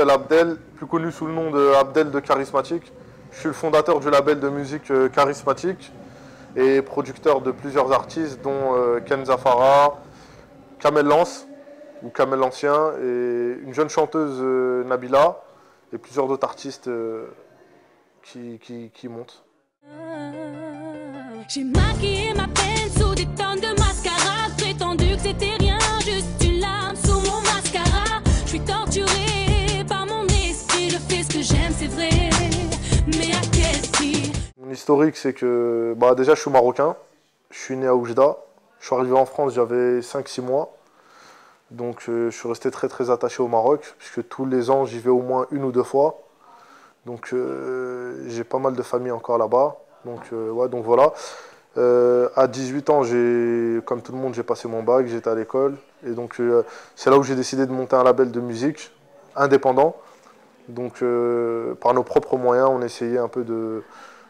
m'appelle Abdel, plus connu sous le nom de Abdel de Charismatique. Je suis le fondateur du label de musique Charismatique et producteur de plusieurs artistes dont Kenza Farah, Kamel Lance ou Kamel l'Ancien et une jeune chanteuse Nabila et plusieurs autres artistes qui montent. J'ai maquillé ma peine sous des tonnes de mascara, prétendu que c'était rien, juste une larme sous mon mascara. Je suis torturée par mon esprit, je fais ce que j'aime, c'est vrai, mais à quel prix? Mon historique, c'est que déjà je suis marocain, je suis né à Oujda, je suis arrivé en France, j'avais 5-6 mois, donc je suis resté très attaché au Maroc, puisque tous les ans j'y vais au moins 1 ou 2 fois, donc j'ai pas mal de famille encore là-bas. Donc voilà. À 18 ans, comme tout le monde, j'ai passé mon bac, j'étais à l'école. Et donc c'est là où j'ai décidé de monter un label de musique indépendant. Donc par nos propres moyens, on essayait un peu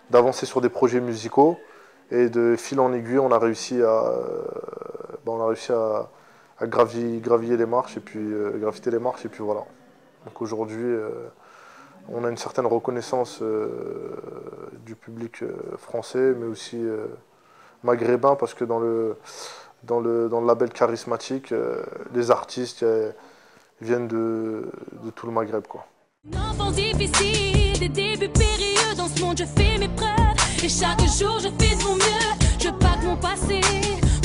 d'avancer sur des projets musicaux. Et de fil en aiguille, on a réussi à gravir les marches et puis graviter les marches. Et puis voilà. Donc aujourd'hui, on a une certaine reconnaissance du public français, mais aussi maghrébin, parce que dans le label Charismatique, les artistes viennent de tout le Maghreb, quoi. Une enfance difficile, des débuts périlleux, dans ce monde je fais mes preuves, et chaque jour je fais de mon mieux, je pacte mon passé,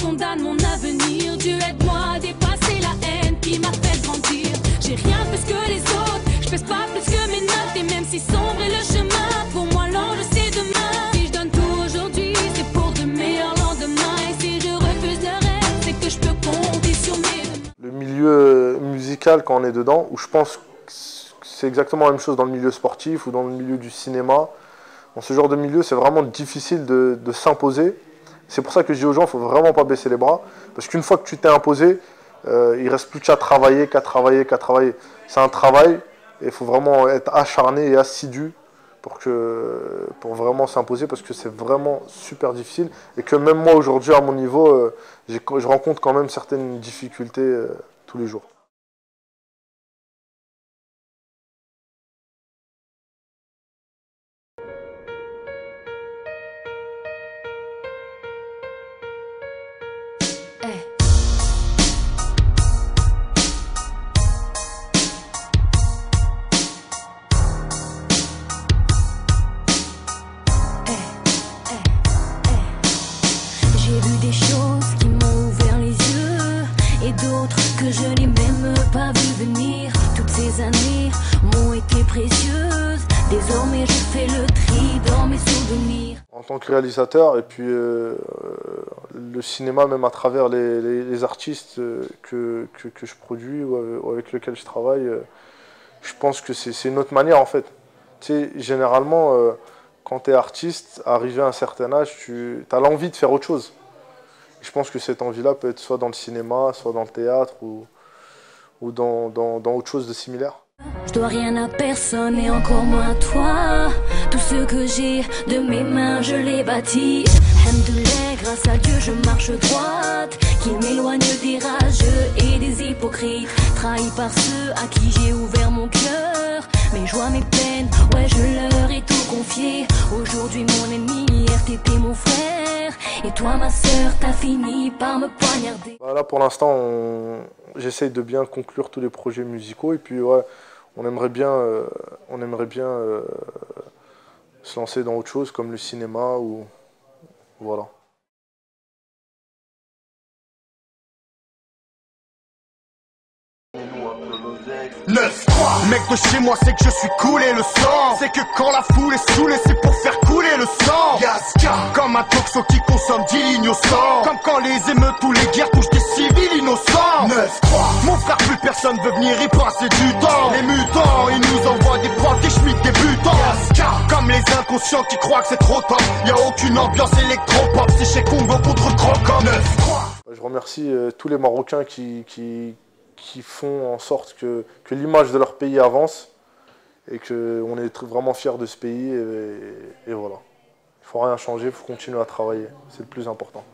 condamne mon avenir, Dieu aide-moi à dépasser la haine qui m'a fait grandir, j'ai rien plus que les autres, je pèse pas plus que mes notes, et même si sombre est le chemin, pour moi l'enjeu c'est demain, si je donne tout aujourd'hui, c'est pour de meilleurs lendemains, et si je refuse le rêve, c'est que je peux compter sur mes... Le milieu musical, quand on est dedans, où je pense que c'est exactement la même chose dans le milieu sportif ou dans le milieu du cinéma, dans ce genre de milieu, c'est vraiment difficile de s'imposer. C'est pour ça que je dis aux gens, il ne faut vraiment pas baisser les bras, parce qu'une fois que tu t'es imposé, il ne reste plus qu'à travailler. C'est un travail, et il faut vraiment être acharné et assidu pour vraiment s'imposer, parce que c'est vraiment super difficile, et que même moi aujourd'hui, à mon niveau, je rencontre quand même certaines difficultés tous les jours. J'ai vu des choses qui m'ont ouvert les yeux et d'autres que je n'ai même pas vu venir. Toutes ces années m'ont été précieuses. Désormais je fais le tri dans mes souvenirs. En tant que réalisateur, et puis le cinéma, même à travers les artistes que je produis ou avec lesquels je travaille, je pense que c'est une autre manière en fait. Tu sais, généralement, quand tu es artiste, arrivé à un certain âge, tu as l'envie de faire autre chose. Et je pense que cette envie-là peut être soit dans le cinéma, soit dans le théâtre ou dans autre chose de similaire. Je dois rien à personne et encore moins à toi. Tout ce que j'ai de mes mains, je l'ai bâti. Alhamdoulilah, grâce à Dieu, je marche droite. Qu'il m'éloigne des rageux et des hypocrites, trahis par ceux à qui j'ai ouvert mon cœur. Mes joies, mes peines, ouais, je leur ai tout confié. Aujourd'hui, mon ennemi, hier, t'étais mon frère. Et toi, ma sœur, t'as fini par me poignarder. Là, pour l'instant, j'essaye de bien conclure tous les projets musicaux. Et puis, ouais, on aimerait bien se lancer dans autre chose, comme le cinéma ou... Voilà. Mec de chez moi, c'est que je suis coulé le sang. C'est que quand la foule est saoulée, c'est pour faire couler le sang. Comme un toxo qui consomme 10 lignes au sang. Comme quand les émeutes ou les guerres touchent des civils innocents. Mon frère, plus personne veut venir y passer du temps. Les mutants, ils nous envoient des profs, des schmitts, des butants. Comme les inconscients qui croient que c'est trop tard. Y'a aucune ambiance électropop, c'est chez Congo contre Crocom. Je remercie tous les Marocains qui font en sorte que l'image de leur pays avance et qu'on est vraiment fiers de ce pays et voilà. Il ne faut rien changer, il faut continuer à travailler, c'est le plus important.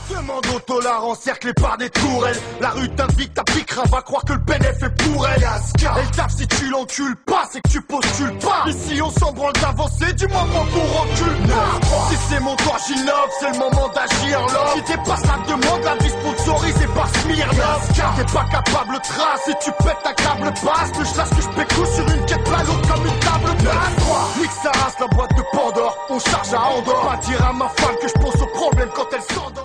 Demande au tolard encerclé par des tourelles. La rue t'invite, ta piquera, va croire que le bénéf est pour elle. Elle tape si tu l'encules pas, c'est que tu postules pas. Ici on s'en branle d'avancer, du moment qu'on recule pas. Si c'est mon toit, j'innove, c'est le moment d'agir là. Si t'es pas ça demande, la vie sponsorisée par Smirnoff. T'es pas capable de trace, si tu pètes ta câble passe. Que je lâche que je pécou sur une quête plano comme une table basse. Nique sa race, la boîte de Pandore, on charge à Andorre. Pas dire à ma femme que je pense au problème quand elle s'endort.